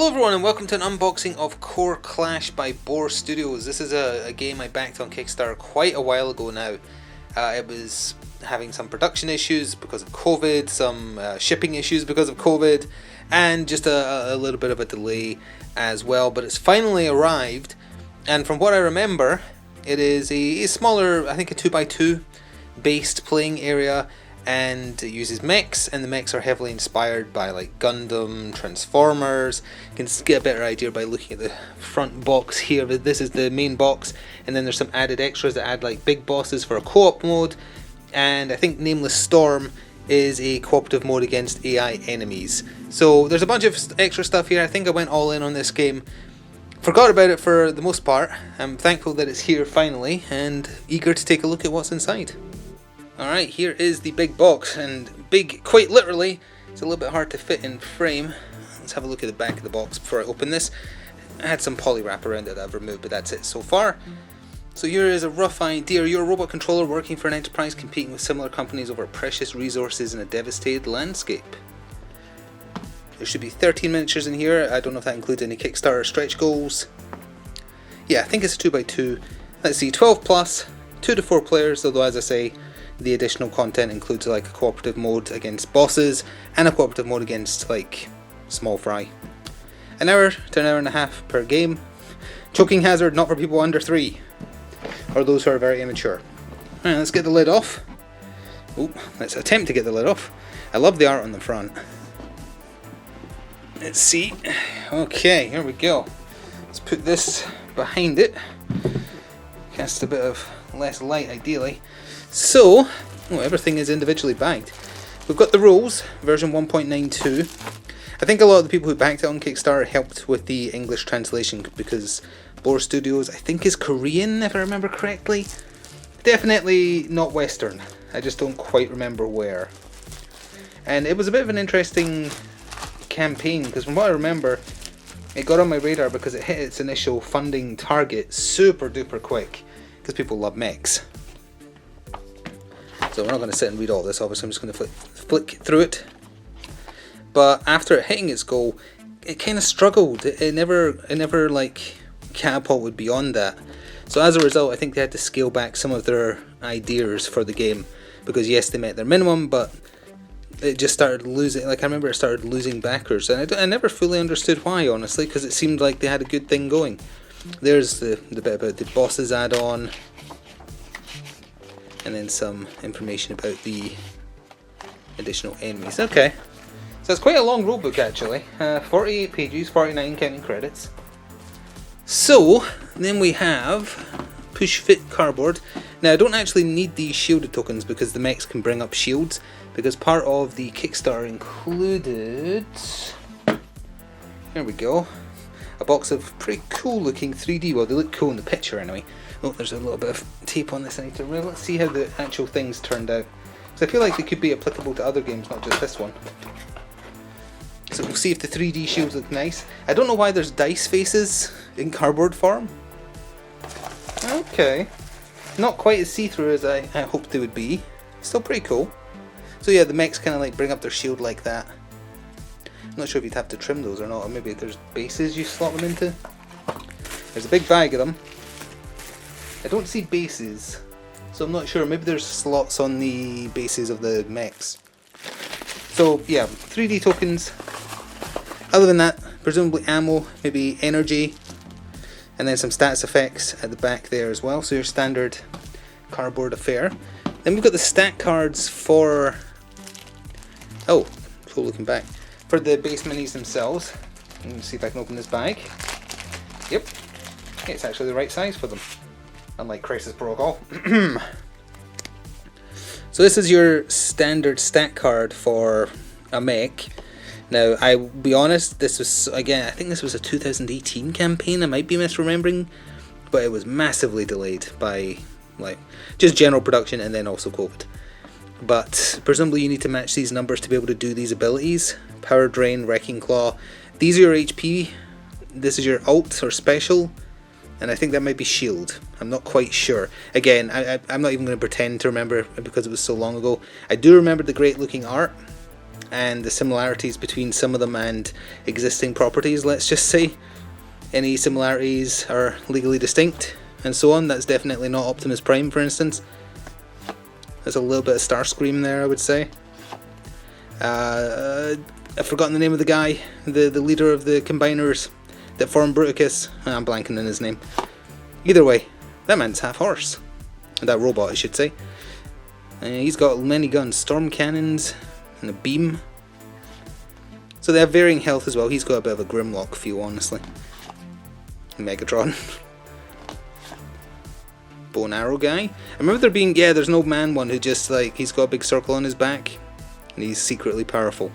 Hello everyone and welcome to an unboxing of Core Clash by Boar Studios. This is a game I backed on Kickstarter quite a while ago now. It was having some production issues because of COVID, some shipping issues because of COVID, and just a little bit of a delay as well. But it's finally arrived, and from what I remember, it is a smaller, I think a 2x2 based playing area, and it uses mechs, and the mechs are heavily inspired by like Gundam, Transformers. You can get a better idea by looking at the front box here. But this is the main box, and then there's some added extras that add like big bosses for a co-op mode, and I think Nameless Swarm is a cooperative mode against AI enemies. So there's a bunch of extra stuff here. I think I went all in on this game. Forgot about it for the most part. I'm thankful that it's here finally, and eager to take a look at what's inside. Alright, here is the big box, and big quite literally. It's a little bit hard to fit in frame. Let's have a look at the back of the box before I open this. I had some poly wrap around it that I've removed, but that's it so far. So here is a rough idea. You're a robot controller working for an enterprise competing with similar companies over precious resources in a devastated landscape. There should be 13 miniatures in here. I don't know if that includes any Kickstarter stretch goals. Yeah, I think it's a 2x2. Let's see, 12 plus, 2 to 4 players, although as I say, the additional content includes like a cooperative mode against bosses and a cooperative mode against like small fry. An hour to an hour and a half per game. Choking hazard not for people under 3 or those who are very immature. Alright, let's get the lid off. Oh, let's attempt to get the lid off. I love the art on the front. Let's see. Okay, here we go. Let's put this behind it. Cast a bit of less light ideally. So, everything is individually bagged. We've got the rules, version 1.92. I think a lot of the people who backed it on Kickstarter helped with the English translation because Boar Studios, I think, is Korean, if I remember correctly. Definitely not Western. I just don't quite remember where. And it was a bit of an interesting campaign because from what I remember, it got on my radar because it hit its initial funding target super duper quick because people love mechs. So we're not going to sit and read all this, obviously I'm just going to flick through it. But after it hitting its goal, it kind of struggled. It never like catapulted beyond that. So as a result, I think they had to scale back some of their ideas for the game. Because yes, they met their minimum, but it just started losing, like I remember it started losing backers. And I never fully understood why, honestly, because it seemed like they had a good thing going. There's the bit about the bosses add-on. And then some information about the additional enemies. Okay, so it's quite a long rulebook actually. 48 pages, 49 counting credits. So then we have push fit cardboard. Now I don't actually need these shielded tokens because the mechs can bring up shields, because part of the Kickstarter included, here we go, a box of pretty cool looking 3D, well they look cool in the picture anyway. Oh, there's a little bit of tape on this I need to remove. Let's see how the actual things turned out. Because I feel like they could be applicable to other games, not just this one. So we'll see if the 3D shields look nice. I don't know why there's dice faces in cardboard form. Okay. Not quite as see-through as I hoped they would be. Still pretty cool. So yeah, the mechs kind of like bring up their shield like that. I'm not sure if you'd have to trim those or not, or maybe there's bases you slot them into. There's a big bag of them. I don't see bases, so I'm not sure. Maybe there's slots on the bases of the mechs. So yeah, 3D tokens. Other than that, presumably ammo, maybe energy, and then some stats effects at the back there as well. So your standard cardboard affair. Then we've got the stat cards for, oh, cool looking back, for the base minis themselves. Let me see if I can open this bag. Yep, it's actually the right size for them. Unlike Crisis Protocol. So this is your standard stat card for a mech. Now, I'll be honest, this was, again, I think this was a 2018 campaign, I might be misremembering, but it was massively delayed by, like, just general production and then also COVID. But presumably you need to match these numbers to be able to do these abilities. Power Drain, Wrecking Claw. These are your HP. This is your ult or special. And I think that might be shield. I'm not quite sure. Again, I'm not even going to pretend to remember because it was so long ago. I do remember the great looking art. and the similarities between some of them and existing properties, let's just say. Any similarities are legally distinct and so on. That's definitely not Optimus Prime, for instance. There's a little bit of Starscream there, I would say. I've forgotten the name of the guy, the leader of the combiners that formed Bruticus. I'm blanking on his name. Either way, that man's half horse. That robot, I should say. He's got many guns, storm cannons, and a beam. So they have varying health as well. He's got a bit of a Grimlock feel, honestly. Megatron. Bow and arrow guy. I remember there being, yeah, there's an old man one who just like, he's got a big circle on his back, and he's secretly powerful.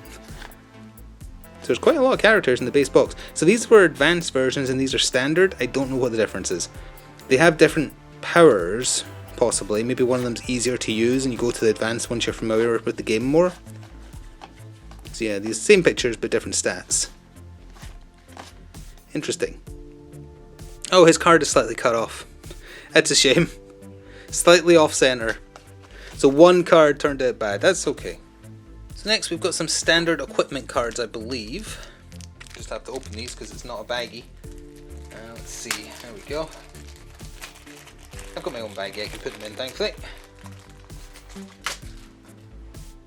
So there's quite a lot of characters in the base box. So these were advanced versions and these are standard. I don't know what the difference is. They have different powers, possibly. Maybe one of them's easier to use and you go to the advanced once you're familiar with the game more. So yeah, these same pictures but different stats. Interesting. Oh, his card is slightly cut off. That's a shame. Slightly off center. So one card turned out bad. That's okay. So next we've got some standard equipment cards, I believe. Just have to open these because it's not a baggie. Let's see. There we go. I've got my own baggie. I can put them in, thankfully.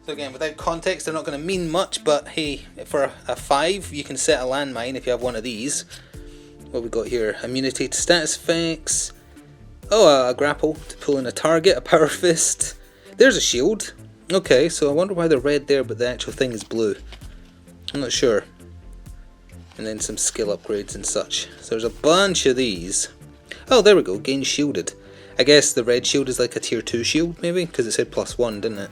So again, without context, they're not going to mean much. But hey, for a 5, you can set a landmine if you have one of these. What we got here? Immunity to status effects. Oh, a grapple to pull in a target, a power fist. There's a shield. Okay, so I wonder why they're red there, but the actual thing is blue. I'm not sure. And then some skill upgrades and such. So there's a bunch of these. Oh, there we go. Gain shielded. I guess the red shield is like a tier 2 shield, maybe, because it said +1, didn't it?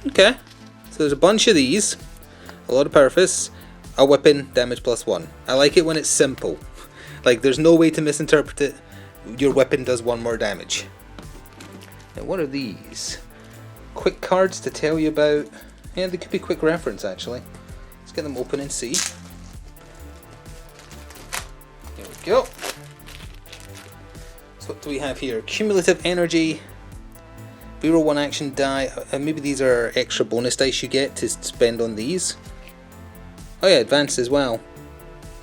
Okay. So there's a bunch of these. A lot of power fists. A weapon, damage +1. I like it when it's simple. Like, there's no way to misinterpret it. Your weapon does 1 more damage. Now, what are these? Quick cards to tell you about. Yeah, they could be quick reference, actually. Let's get them open and see. Here we go. So what do we have here? Cumulative energy. Reroll 1 action die. Maybe these are extra bonus dice you get to spend on these. Oh yeah, advanced as well.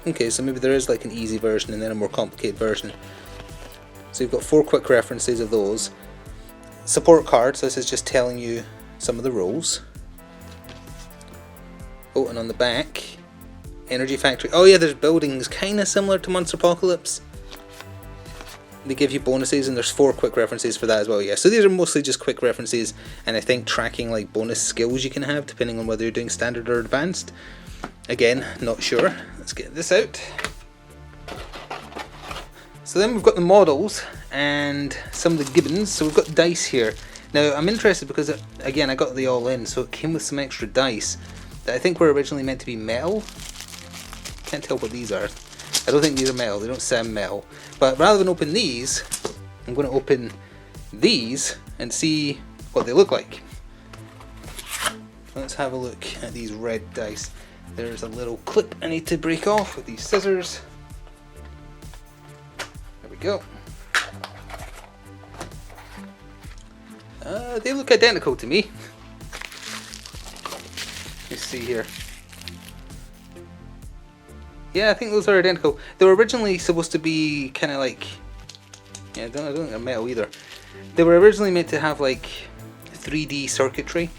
Okay, so maybe there is like an easy version and then a more complicated version. So you've got 4 quick references of those. Support cards, this is just telling you some of the rules. Oh, and on the back, Energy Factory. Oh yeah, there's buildings kind of similar to Monster Apocalypse. They give you bonuses and there's 4 quick references for that as well, yeah. So these are mostly just quick references and I think tracking like bonus skills you can have depending on whether you're doing standard or advanced. Again, not sure. Let's get this out. So then we've got the models and some of the gibbons. So we've got dice here. Now I'm interested because, again, I got the all in, so it came with some extra dice that I think were originally meant to be metal. Can't tell what these are. I don't think these are metal. They don't sound metal. But rather than open these, I'm going to open these and see what they look like. Let's have a look at these red dice. There's a little clip I need to break off with these scissors. There we go. They look identical to me. Let's see here. Yeah, I think those are identical. They were originally supposed to be kind of like... Yeah, I don't think they're metal either. They were originally meant to have like 3D circuitry.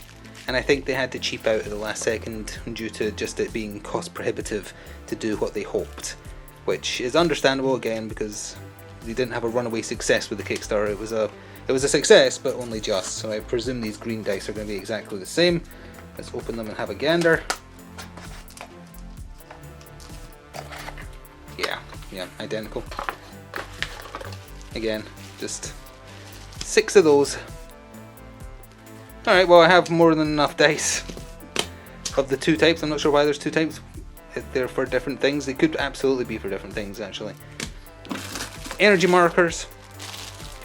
And I think they had to cheap out at the last second due to just it being cost prohibitive to do what they hoped. Which is understandable again because they didn't have a runaway success with the Kickstarter. It was a success, but only just. So I presume these green dice are going to be exactly the same. Let's open them and have a gander. Yeah, identical. Again, just 6 of those. Alright, well I have more than enough dice of the 2 types. I'm not sure why there's 2 types. They're for different things. They could absolutely be for different things actually. Energy markers.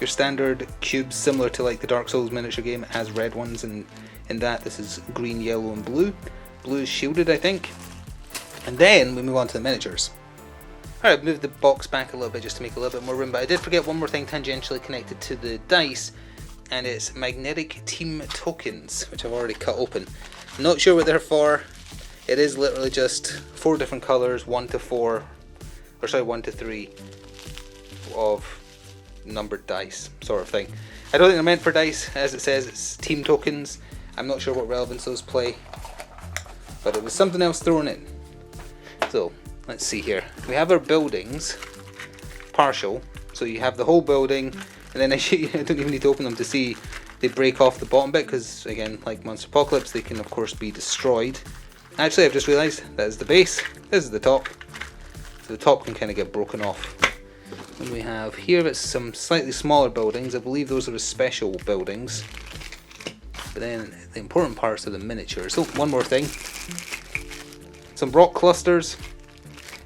Your standard cubes similar to like the Dark Souls miniature game. It has red ones and in that this is green, yellow and blue. Blue is shielded I think. And then we move on to the miniatures. Alright, move the box back a little bit just to make a little bit more room, but I did forget one more thing tangentially connected to the dice. and it's magnetic team tokens, which I've already cut open. Not sure what they're for. It is literally just 4 different colors, 1 to 4, or sorry, 1 to 3 of numbered dice, sort of thing. I don't think they're meant for dice, as it says it's team tokens. I'm not sure what relevance those play, but it was something else thrown in. So let's see here. We have our buildings, partial. So you have the whole building, and then I don't even need to open them to see they break off the bottom bit, because again, like Monster Apocalypse, they can of course be destroyed. Actually, I've just realised that is the base, this is the top. So the top can kind of get broken off. And we have here, it's some slightly smaller buildings. I believe those are the special buildings. But then the important parts are the miniatures. So one more thing. Some rock clusters.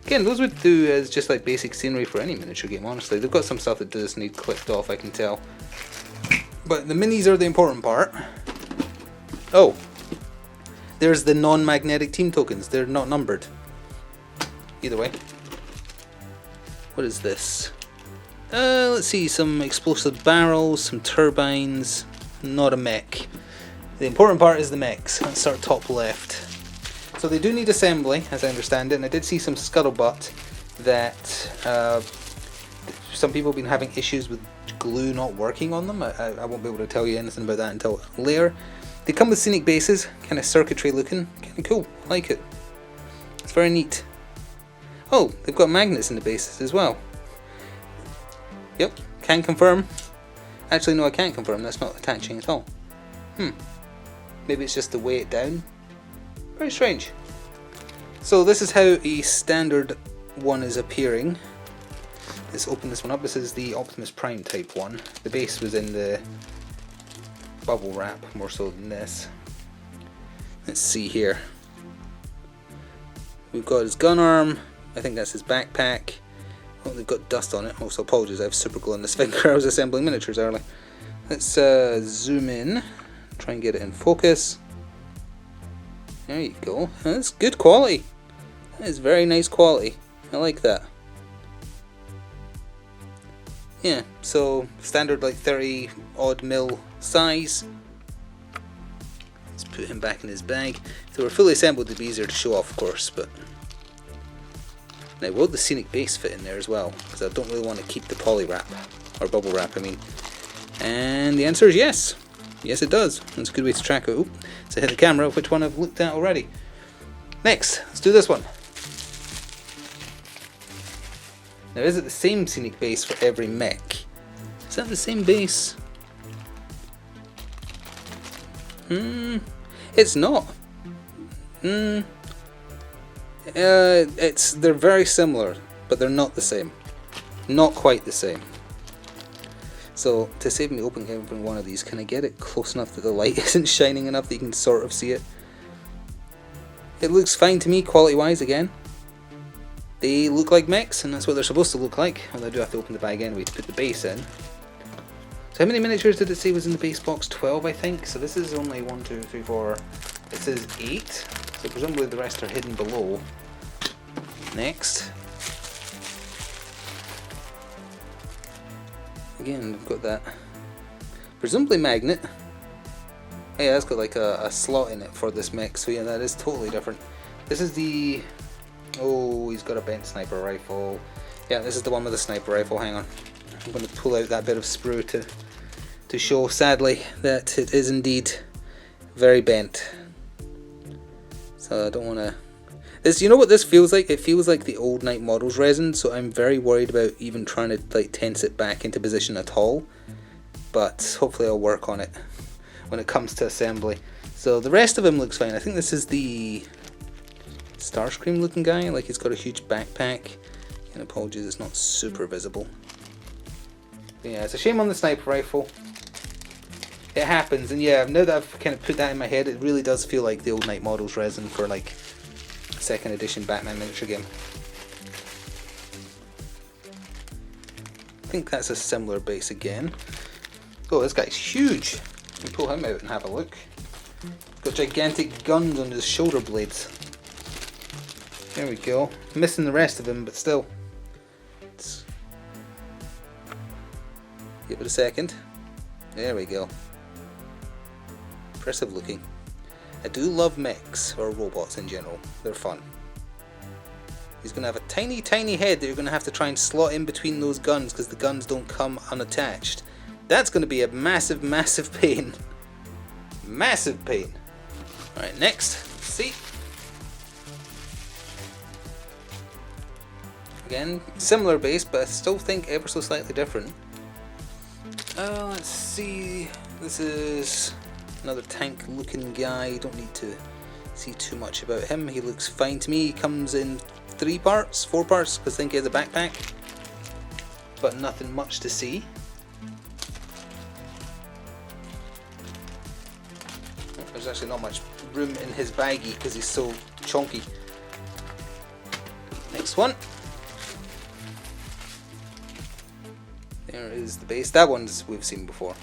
Again, those would do as just like basic scenery for any miniature game, honestly. They've got some stuff that does need clipped off, I can tell. But the minis are the important part. Oh, there's the non-magnetic team tokens. They're not numbered. Either way. What is this? Let's see, some explosive barrels, some turbines, not a mech. The important part is the mechs. Let's start top left. So they do need assembly, as I understand it, and I did see some scuttlebutt that some people have been having issues with glue not working on them. I won't be able to tell you anything about that until later. They come with scenic bases, kind of circuitry looking, kind of cool, I like it. It's very neat. Oh, they've got magnets in the bases as well. Yep, can confirm. Actually, no, I can't confirm, that's not attaching at all. Maybe it's just to weigh it down. Very strange. So this is how a standard one is appearing. Let's open this one up. This is the Optimus Prime type one. The base was in the bubble wrap more so than this. Let's see here. We've got his gun arm. I think that's his backpack. Oh, they've got dust on it. Also, apologies, I have super glue on this finger. I was assembling miniatures earlier. Let's zoom in. Try and get it in focus. There you go. That's good quality. That is very nice quality. I like that. Yeah, so standard like 30 odd mil size. Let's put him back in his bag. So we're fully assembled, it'd be easier to show off, of course, but now will the scenic base fit in there as well? Because I don't really want to keep the poly wrap, or bubble wrap I mean. And the answer is yes. Yes it does. That's a good way to track it. Oop, so hit the camera, which one I've looked at already. Next, let's do this one. Now is it the same scenic base for every mech? Is that the same base? It's not. They're very similar, but they're not the same. Not quite the same. So to save me opening every one of these, can I get it close enough that the light isn't shining enough that you can sort of see it? It looks fine to me quality wise again. They look like mechs, and that's what they're supposed to look like. Although I do have to open the bag anyway to put the base in. So how many miniatures did it say was in the base box? 12 I think. So this is only 1, 2, 3, 4. It says 8. So presumably the rest are hidden below. Next. Again, we've got that presumably magnet. Oh, yeah, it's got like a slot in it for this mech, so yeah, that is totally different. This is the... oh, he's got a bent sniper rifle. Yeah, this is the one with the sniper rifle. Hang on. I'm going to pull out that bit of sprue to show, sadly, that it is indeed very bent. So I don't want to... This, you know what this feels like? It feels like the old Night Models resin, so I'm very worried about even trying to like tense it back into position at all. But hopefully I'll work on it when it comes to assembly. So the rest of him looks fine. I think this is the Starscream looking guy, like he's got a huge backpack. And apologies, it's not super visible. But yeah, it's a shame on the sniper rifle. It happens, and yeah, now that I've kind of put that in my head, it really does feel like the old Night Models resin for like 2nd edition Batman miniature game. I think that's a similar base again. Oh, this guy's huge. We pull him out and have a look. Got gigantic guns on his shoulder blades. There we go. Missing the rest of him, but still. Let's give it a second. There we go. Impressive looking. I do love mechs, or robots in general. They're fun. He's going to have a tiny, tiny head that you're going to have to try and slot in between those guns because the guns don't come unattached. That's going to be a massive, massive pain. Massive pain. Alright, next. Let's see. Again, similar base, but I still think ever so slightly different. Let's see. This is another tank looking guy. Don't need to see too much about him. He looks fine to me. He comes in 4 parts, because I think he has a backpack. But nothing much to see. There's actually not much room in his baggie because he's so chunky. Next one. There is the base. That one's we've seen before.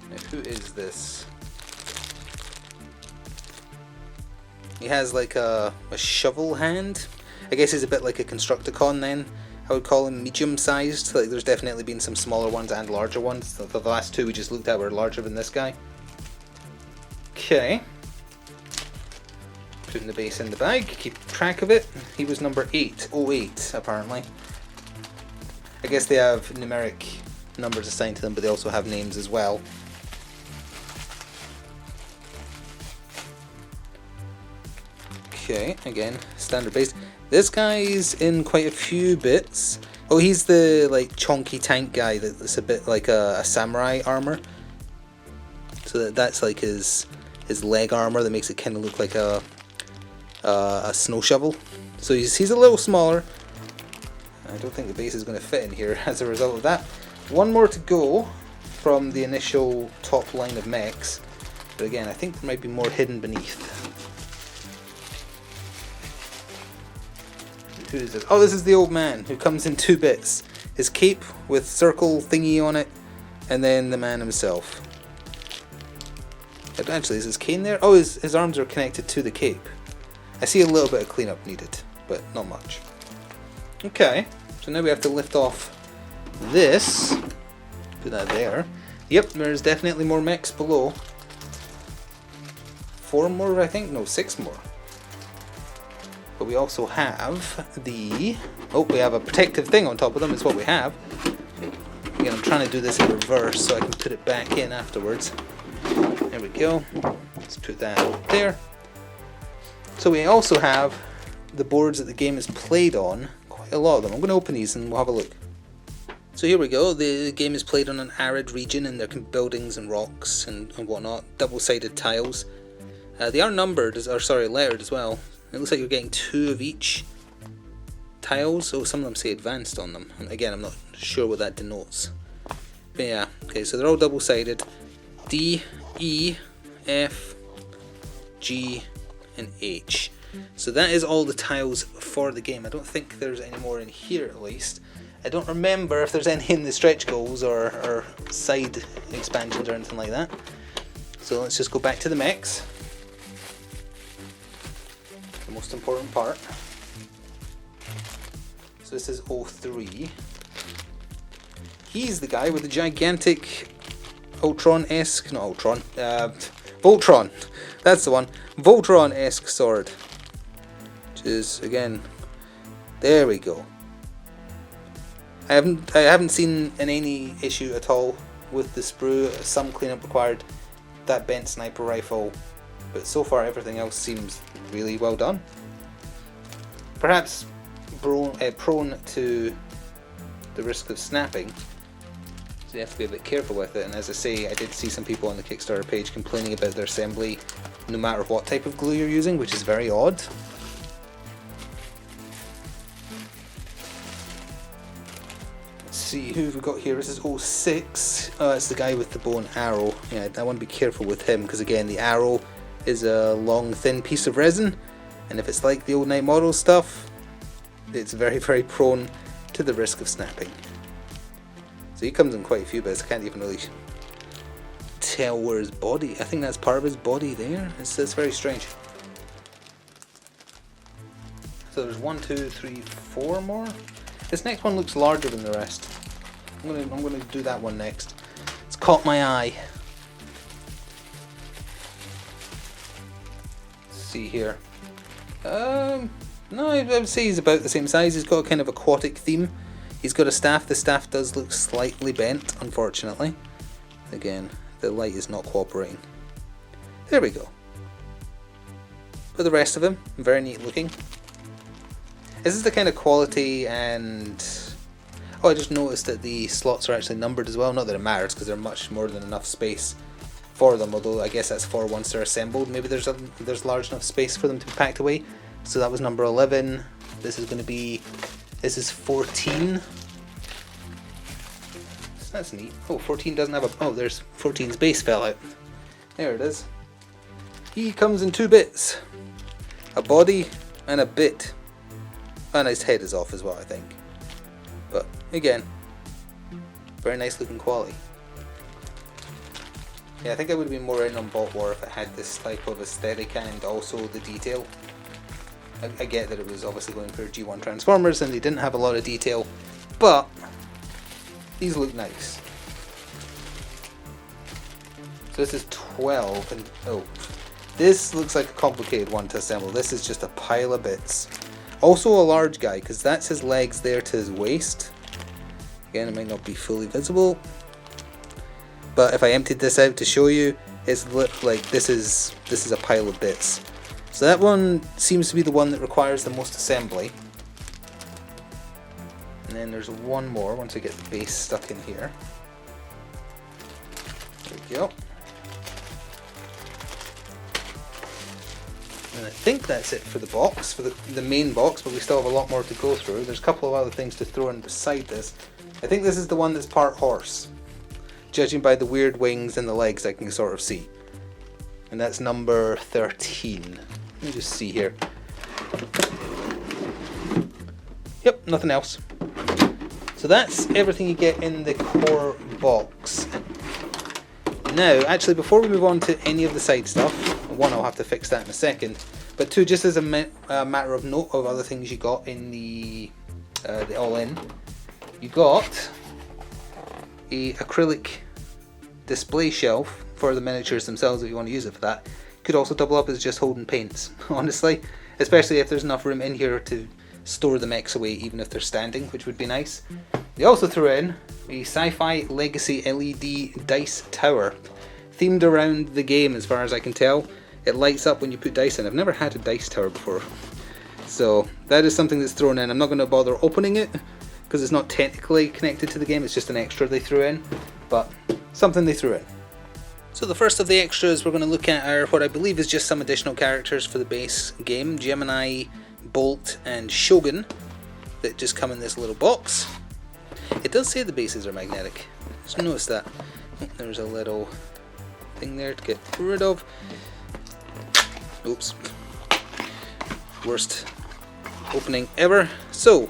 Now, who is this? He has like a shovel hand. I guess he's a bit like a Constructicon then. I would call him medium sized. Like there's definitely been some smaller ones and larger ones. The last two we just looked at were larger than this guy. Okay. Putting the base in the bag, keep track of it. He was number 808 apparently. I guess they have numeric numbers assigned to them, but they also have names as well. Okay, again, standard base. This guy's in quite a few bits. Oh, he's the like chonky tank guy that's a bit like a samurai armor. So that's like his leg armor that makes it kind of look like a snow shovel. So he's a little smaller. I don't think the base is going to fit in here as a result of that. One more to go from the initial top line of mechs. But again, I think there might be more hidden beneath. Who is this? Oh, this is the old man who comes in 2 bits. His cape with circle thingy on it, and then the man himself. Actually, is his cane there? Oh, his arms are connected to the cape. I see a little bit of cleanup needed, but not much. Okay, so now we have to lift off this. Put that there. Yep, there's definitely more mechs below. 4 more, I think? No, 6 more. But we also have the... Oh, we have a protective thing on top of them, is what we have. Again, I'm trying to do this in reverse so I can put it back in afterwards. There we go. Let's put that there. So we also have the boards that the game is played on. Quite a lot of them. I'm going to open these and we'll have a look. So here we go. The game is played on an arid region and there can be buildings and rocks and whatnot. Double-sided tiles. They are numbered, or sorry, lettered as well. It looks like you're getting 2 of each tiles. Oh, some of them say advanced on them. And again, I'm not sure what that denotes. But yeah, okay, so they're all double-sided. D, E, F, G, and H. So that is all the tiles for the game. I don't think there's any more in here at least. I don't remember if there's any in the stretch goals or side expansions or anything like that. So let's just go back to the mechs. The most important part. So this is 03. He's the guy with the gigantic Ultron-esque, not Ultron, Voltron, that's the one, Voltron-esque sword. Which is, again, there we go. I haven't seen any issue at all with the sprue. Some cleanup required, that bent sniper rifle, but so far everything else seems really well done. Perhaps prone to the risk of snapping, so you have to be a bit careful with it. And as I say, I did see some people on the Kickstarter page complaining about their assembly no matter what type of glue you're using, which is very odd. Let's see who we've got here. This is 06. It's the guy with the bow and arrow. Yeah, I want to be careful with him because again, the arrow is a long, thin piece of resin, and if it's like the old Night Model stuff, it's very, very prone to the risk of snapping. So he comes in quite a few bits. I can't even really tell where his body. I think that's part of his body there. It's very strange. So there's 1, 2, 3, 4 more. This next one looks larger than the rest. I'm gonna do that one next. It's caught my eye. Let's see here. No, I would say he's about the same size. He's got a kind of aquatic theme. He's got a staff. The staff does look slightly bent, unfortunately. Again, the light is not cooperating. There we go. But the rest of him, very neat looking. This is the kind of quality, and oh, I just noticed that the slots are actually numbered as well. Not that it matters, because there's much more than enough space for them, although I guess that's for once they're assembled. Maybe there's large enough space for them to be packed away. So that was number 11. This is going to be, this is 14. That's neat. Oh, 14 doesn't have a, oh, there's 14's base fell out. There it is. He comes in 2 bits. A body and a bit. And his head is off as well, I think. But again, very nice looking quality. Yeah, I think I would have been more in on Bot War if it had this type of aesthetic and also the detail. I get that it was obviously going for G1 Transformers and they didn't have a lot of detail, but these look nice. So this is 12, and oh, this looks like a complicated one to assemble. This is just a pile of bits. Also a large guy, because that's his legs there to his waist. Again, it might not be fully visible, but if I emptied this out to show you, it's like this is a pile of bits. So that one seems to be the one that requires the most assembly. And then there's one more once I get the base stuck in here. There we go. And I think that's it for the box, for the main box, but we still have a lot more to go through. There's a couple of other things to throw in beside this. I think this is the one that's part horse, judging by the weird wings and the legs I can sort of see. And that's number 13. Let me just see here. Yep, nothing else. So that's everything you get in the core box. Now, actually, before we move on to any of the side stuff, one, I'll have to fix that in a second, but two, just as a matter of note of other things you got in the all-in, you got a acrylic display shelf for the miniatures themselves if you want to use it for that. Could also double up as just holding paints, honestly, especially if there's enough room in here to store the mechs away even if they're standing, which would be nice. They also threw in a Sci-Fi Legacy LED dice tower themed around the game as far as I can tell. It lights up when you put dice in. I've never had a dice tower before, so that is something that's thrown in. I'm not going to bother opening it because it's not technically connected to the game, it's just an extra they threw in, but something they threw in. So the first of the extras we're going to look at are what I believe is just some additional characters for the base game. Gemini, Bolt and Shogun that just come in this little box. It does say the bases are magnetic. Just notice that. Oh, there's a little thing there to get rid of. Oops. Worst opening ever. So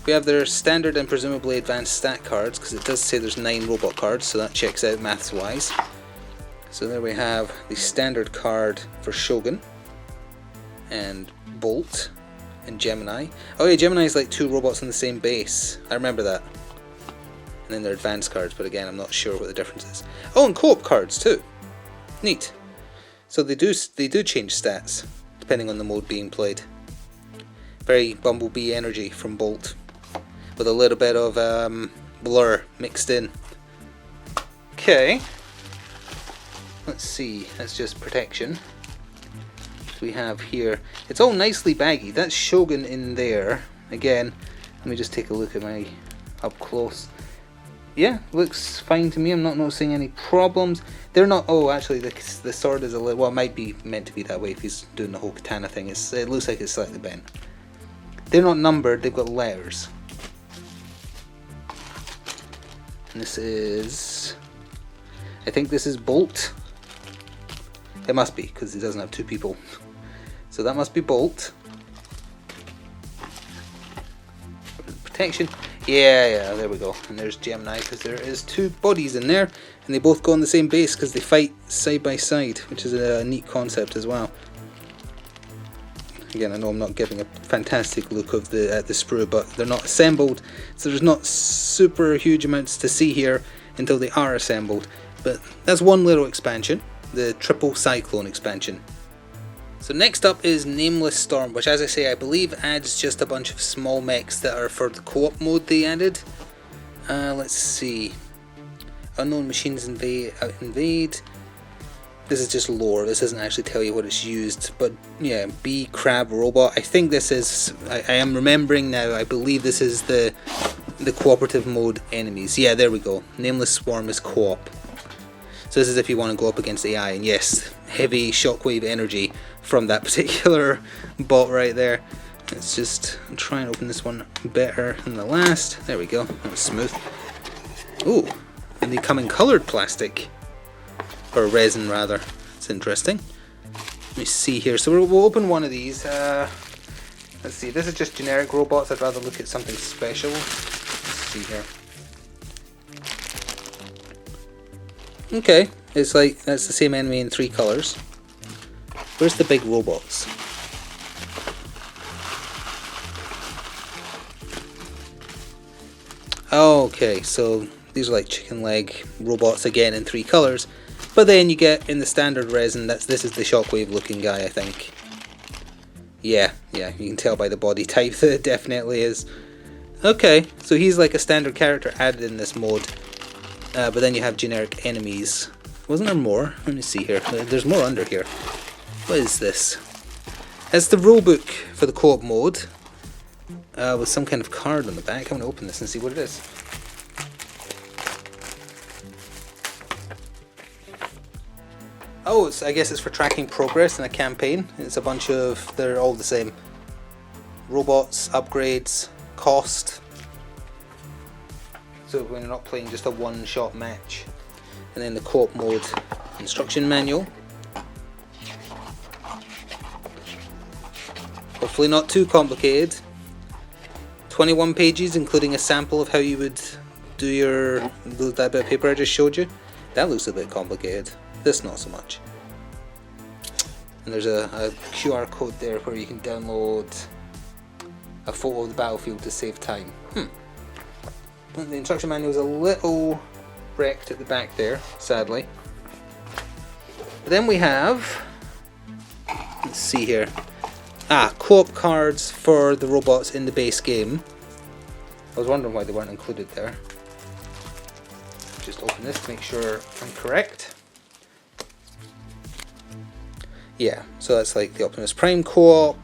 we have their standard and presumably advanced stat cards, because it does say there's 9 robot cards, so that checks out maths wise. So there we have the standard card for Shogun and Bolt and Gemini. Oh yeah, Gemini is like 2 robots on the same base. I remember that. And then their advanced cards, but again I'm not sure what the difference is. Oh, and co-op cards too. Neat. So they do change stats depending on the mode being played. Very Bumblebee energy from Bolt, with a little bit of blur mixed in. Okay. Let's see, that's just protection. We have here, it's all nicely baggy. That's Shogun in there. Again, let me just take a look at my up close. Yeah, looks fine to me. I'm not noticing any problems. They're not, oh actually the sword is a little, well it might be meant to be that way if he's doing the whole katana thing. It looks like it's slightly bent. They're not numbered, they've got letters. And this is, I think this is Bolt. It must be, because it doesn't have 2 people. So that must be Bolt. Protection. Yeah, there we go. And there's Gemini, because there is 2 bodies in there, and they both go on the same base because they fight side by side, which is a neat concept as well. Again, I know I'm not giving a fantastic look of the sprue, but they're not assembled, so there's not super huge amounts to see here. until they are assembled. But that's one little expansion, the Triple Cyclone expansion. So next up is Nameless Storm, which, as I say, I believe adds just a bunch of small mechs that are for the co-op mode they added. Let's see. Unknown machines invade. This is just lore, this doesn't actually tell you what it's used, but yeah, bee, crab, robot. I think this is, I am remembering now, I believe this is the cooperative mode enemies. Yeah, there we go. Nameless Swarm is co-op. So this is if you want to go up against AI, and yes, heavy shockwave energy from that particular bot right there. Let's just try and open this one better than the last. There we go, that was smooth. Ooh, and they come in coloured plastic. Or resin rather. It's interesting. Let me see here. So we'll open one of these. Let's see. This is just generic robots. I'd rather look at something special. Let's see here. Okay, it's like that's the same enemy in 3 colours. Where's the big robots? Okay, so these are like chicken leg robots again in 3 colours. But then you get in the standard resin, this is the shockwave looking guy, I think. Yeah, you can tell by the body type that it definitely is. Okay, so he's like a standard character added in this mode. But then you have generic enemies. Wasn't there more? Let me see here. There's more under here. What is this? It's the rulebook for the co-op mode. With some kind of card on the back. I'm going to open this and see what it is. Oh, I guess it's for tracking progress in a campaign. It's a bunch of, they're all the same. Robots, upgrades, cost. So when you're not playing just a one-shot match. And then the co-op mode instruction manual. Hopefully not too complicated. 21 pages, including a sample of how you would do that bit of paper I just showed you. That looks a bit complicated. This not so much. And there's a QR code there where you can download a photo of the battlefield to save time. But the instruction manual is a little wrecked at the back there, sadly. But then we have, let's see here, co-op cards for the robots in the base game. I was wondering why they weren't included there. Just open this to make sure I'm correct. Yeah, so that's like the Optimus Prime co-op,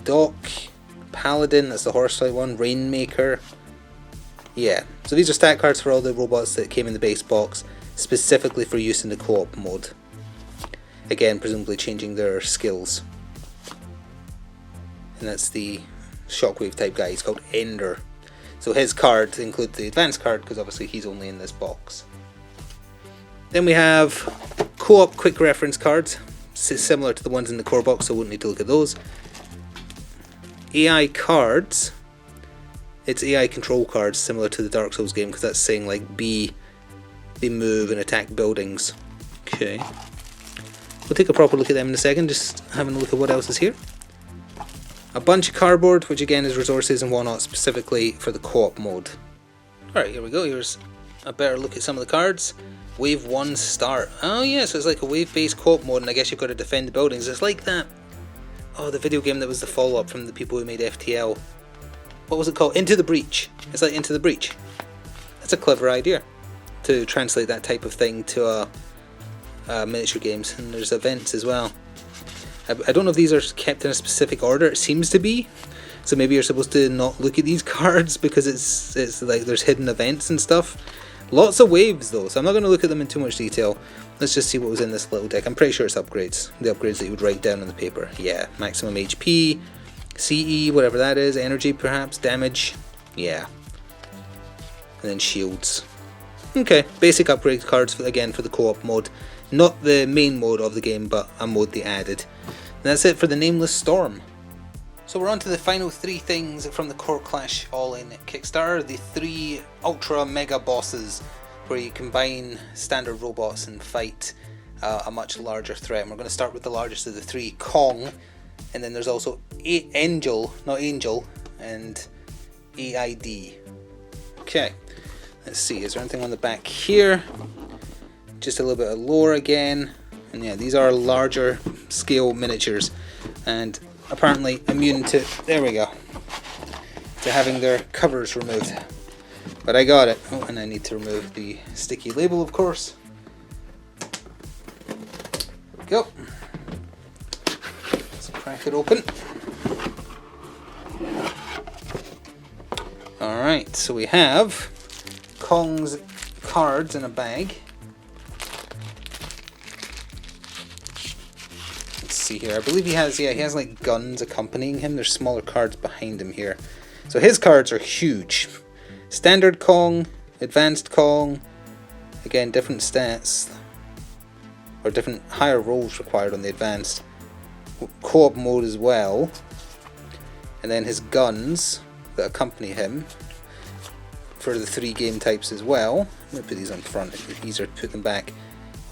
Doc, Paladin, that's the horse-like one, Rainmaker. Yeah, so these are stat cards for all the robots that came in the base box, specifically for use in the co-op mode. Again, presumably changing their skills. And that's the shockwave type guy, he's called Ender. So his cards include the advanced card, because obviously he's only in this box. Then we have co-op quick reference cards, similar to the ones in the core box, so I wouldn't need to look at those. AI cards, it's AI control cards similar to the Dark Souls game, because that's saying like B, they move and attack buildings. Okay, we'll take a proper look at them in a second, just having a look at what else is here. A bunch of cardboard, which again is resources and whatnot specifically for the co-op mode. Alright, here we go, here's a better look at some of the cards. Wave 1 start. Oh yeah, so it's like a wave based co-op mode, and I guess you've got to defend the buildings. It's like that, the video game that was the follow-up from the people who made FTL. What was it called? Into the Breach. It's like Into the Breach. That's a clever idea to translate that type of thing to miniature games, and there's events as well. I don't know if these are kept in a specific order, it seems to be. So maybe you're supposed to not look at these cards because it's like there's hidden events and stuff. Lots of waves though, so I'm not going to look at them in too much detail. Let's just see what was in this little deck. I'm pretty sure it's upgrades. The upgrades that you would write down on the paper. Yeah, maximum HP, CE, whatever that is, energy perhaps, damage. Yeah. And then shields. Okay, basic upgrade cards again for the co-op mode. Not the main mode of the game, but a mode they added. And that's it for the Nameless Storm. So we're on to the final 3 things from the Core Clash All-In Kickstarter, the 3 ultra mega bosses where you combine standard robots and fight a much larger threat. And we're going to start with the largest of the 3, Kong, and then there's also Angel, and AID. Okay, Let's see, is there anything on the back here? Just a little bit of lore again. And yeah, these are larger scale miniatures. And apparently immune to, there we go, to having their covers removed. But I got it. Oh, and I need to remove the sticky label, of course. There we go. Let's crack it open. Alright, so we have Kong's cards in a bag. Let's see here. I believe he has, yeah, he has like guns accompanying him. There's smaller cards behind him here. So his cards are huge. Standard Kong, Advanced Kong, again different stats, or different higher rolls required on the Advanced. Co-op mode as well. And then his guns that accompany him for the 3 game types as well. I'm going to put these on front, it's easier to put them back.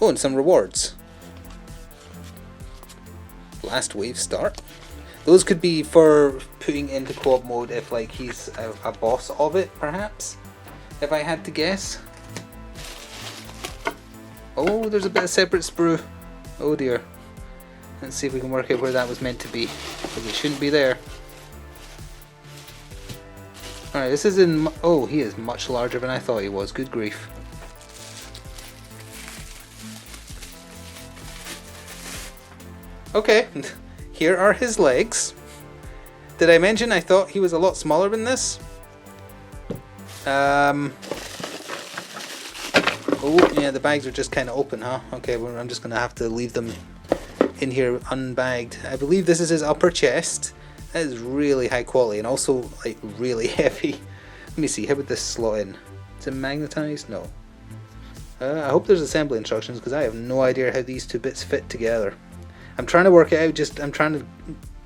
Oh, and some rewards. Blast Wave Start. Those could be for putting into co-op mode if like he's a boss of it, perhaps, if I had to guess. Oh, there's a bit of separate sprue. Oh dear. Let's see if we can work out where that was meant to be, because it shouldn't be there. Alright, this is in... Oh, he is much larger than I thought he was. Good grief. Okay, here are his legs. Did I mention I thought he was a lot smaller than this? Oh, yeah, the bags are just kind of open, huh? Okay, well, I'm just going to have to leave them in here unbagged. I believe this is his upper chest. That is really high quality and also like really heavy. Let me see, how would this slot in? Is it magnetized? No. I hope there's assembly instructions because I have no idea how these two bits fit together. I'm trying to work it out, I'm trying to...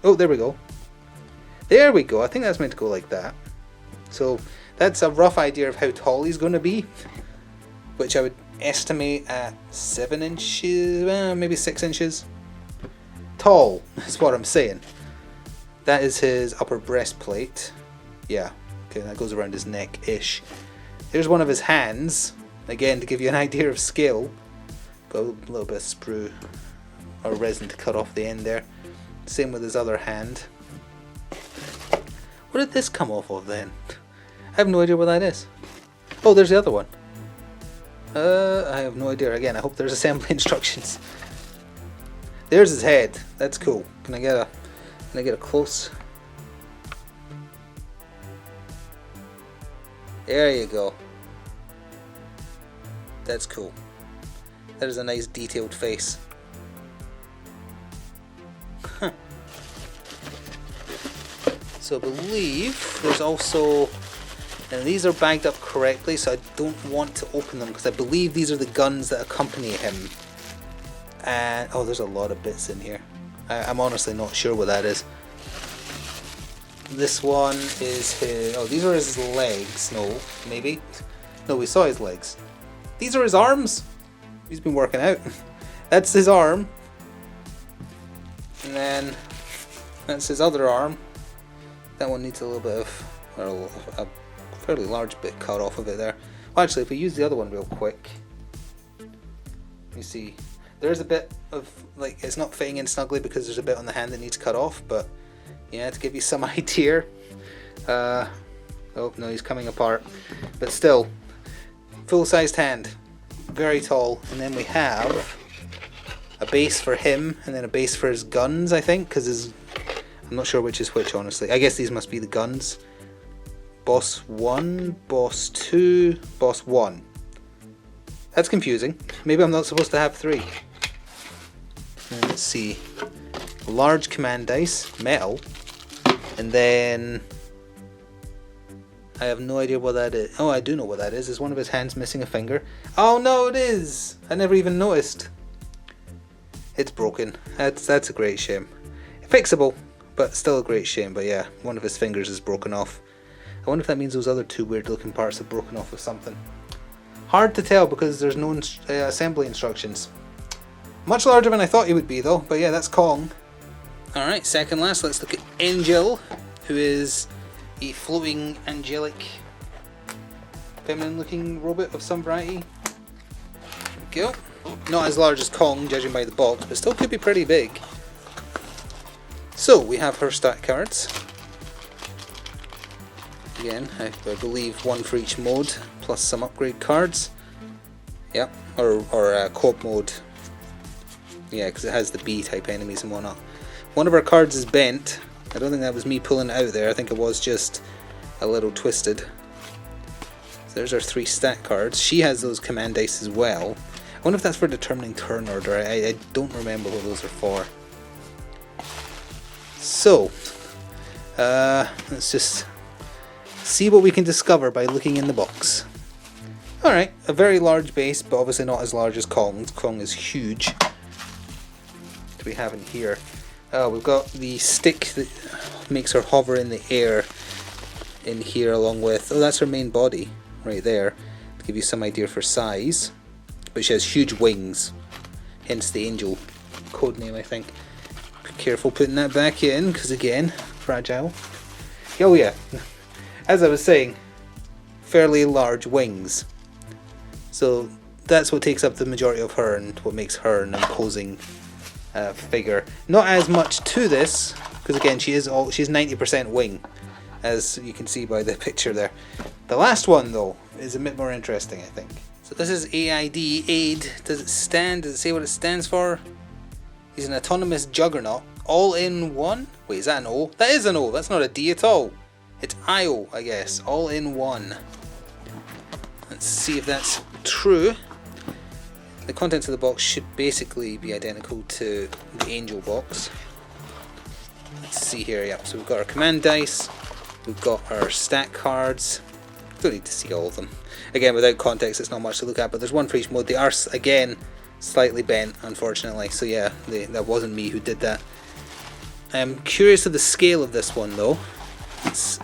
Oh, there we go. There we go, I think that's meant to go like that. So that's a rough idea of how tall he's going to be, which I would estimate at 7 inches, maybe 6 inches. Tall, is what I'm saying. That is his upper breastplate. Yeah, okay, that goes around his neck-ish. There's one of his hands, again to give you an idea of scale. Got a little bit of sprue or resin to cut off the end there. Same with his other hand. What did this come off of then? I have no idea what that is. Oh, there's the other one. I have no idea. Again, I hope there's assembly instructions. There's his head. That's cool. Can I get a close? There you go. That's cool. That is a nice detailed face. Huh. So I believe there's also, and these are bagged up correctly, so I don't want to open them because I believe these are the guns that accompany him. And oh, there's a lot of bits in here. I'm honestly not sure what that is. This one is his... Oh, these are his legs. No, maybe. No, we saw his legs. These are his arms. He's been working out. That's his arm. And then that's his other arm. That one needs a little bit of... Or a fairly large bit cut off of it there. Well, actually, if we use the other one real quick. You see... There's a bit of, like, it's not fitting in snugly because there's a bit on the hand that needs cut off, but yeah, to give you some idea. Oh, no, he's coming apart. But still, full-sized hand, very tall. And then we have a base for him, and then a base for his guns, I think, because I'm not sure which is which, honestly. I guess these must be the guns. Boss 1, Boss 2, Boss 1. That's confusing. Maybe I'm not supposed to have 3. And let's see. Large command dice, metal, and then I have no idea what that is. Oh, I do know what that is. Is one of his hands missing a finger? Oh no, it is! I never even noticed. It's broken. That's a great shame. Fixable, but still a great shame. But yeah, one of his fingers is broken off. I wonder if that means those other 2 weird looking parts have broken off of something. Hard to tell because there's no assembly instructions. Much larger than I thought he would be though, but yeah, that's Kong. Alright, second last, let's look at Angel, who is a floating angelic feminine looking robot of some variety. There we go. Not as large as Kong, judging by the box, but still could be pretty big. So, we have her stat cards. Again, I believe one for each mode, plus some upgrade cards. Yep, or co-op mode. Yeah, because it has the B-type enemies and whatnot. One of our cards is bent. I don't think that was me pulling it out there. I think it was just a little twisted. So there's our 3 stat cards. She has those command dice as well. I wonder if that's for determining turn order. I don't remember what those are for. So, let's just see what we can discover by looking in the box. Alright, a very large base, but obviously not as large as Kong's. Kong is huge. What do we have in here? We've got the stick that makes her hover in the air in here, along with... Oh, that's her main body right there, to give you some idea for size. But she has huge wings, hence the angel code name, I think. Be careful putting that back in, because again, fragile. Oh yeah, as I was saying, fairly large wings. So that's what takes up the majority of her and what makes her an imposing figure. Not as much to this, because again, she's 90% wing, as you can see by the picture there. The last one though is a bit more interesting, I think. So this is AID, aid. Does it say what it stands for? He's an autonomous juggernaut. All in one? Wait, is that an O? That is an O, that's not a D at all. It's IO, I guess. All in one. Let's see if that's true. The contents of the box should basically be identical to the angel box. Let's see here, yep. So we've got our command dice, we've got our stat cards. Don't need to see all of them. Again, without context, it's not much to look at, but there's one for each mode. They are, again, slightly bent, unfortunately. So yeah, that wasn't me who did that. I'm curious of the scale of this one, though. Let's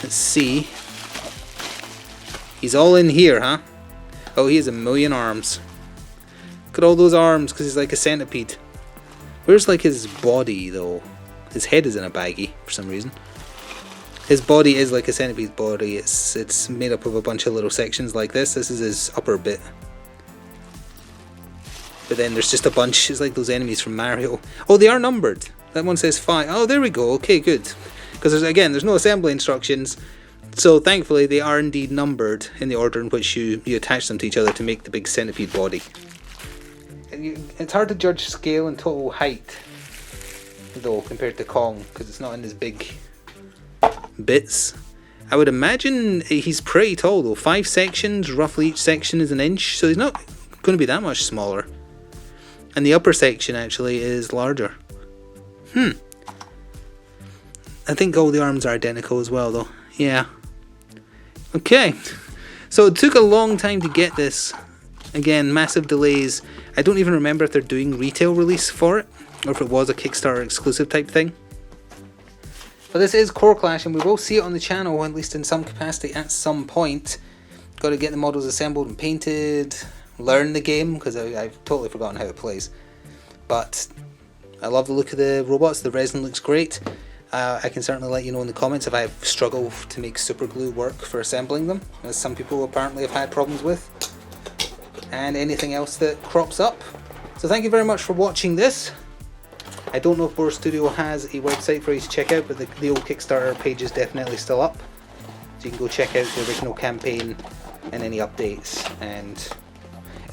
see. He's all in here, huh? Oh, he has 1,000,000 arms. Look at all those arms, because he's like a centipede. Where's like his body, though? His head is in a baggie, for some reason. His body is like a centipede's body. It's made up of a bunch of little sections like this. This is his upper bit. But then there's just a bunch. It's like those enemies from Mario. Oh, they are numbered. That one says 5. Oh, there we go. Okay, good. Because there's no assembly instructions. So thankfully they are indeed numbered in the order in which you attach them to each other to make the big centipede body. It's hard to judge scale and total height, though, compared to Kong, because it's not in his big bits. I would imagine he's pretty tall though. 5 sections, roughly each section is 1 inch, so he's not going to be that much smaller. And the upper section actually is larger. I think all the arms are identical as well though. Yeah. Okay. So it took a long time to get this. Again, massive delays. I don't even remember if they're doing retail release for it, or if it was a Kickstarter exclusive type thing. But this is Core Clash, and we will see it on the channel, at least in some capacity, at some point. Got to get the models assembled and painted, learn the game, because I've totally forgotten how it plays. But I love the look of the robots, the resin looks great. I can certainly let you know in the comments if I've struggled to make super glue work for assembling them, as some people apparently have had problems with. And anything else that crops up. So thank you very much for watching this. I don't know if Boar Studio has a website for you to check out, but the old Kickstarter page is definitely still up. So you can go check out the original campaign and any updates. And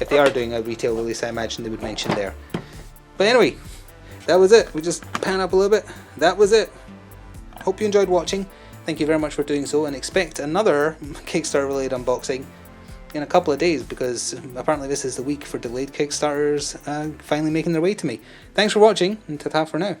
if they are doing a retail release, I imagine they would mention there. But anyway, that was it. We just pan up a little bit. That was it. Hope you enjoyed watching. Thank you very much for doing so, and expect another Kickstarter related unboxing in a couple of days, because apparently this is the week for delayed Kickstarters finally making their way to me. Thanks for watching, and ta-ta for now.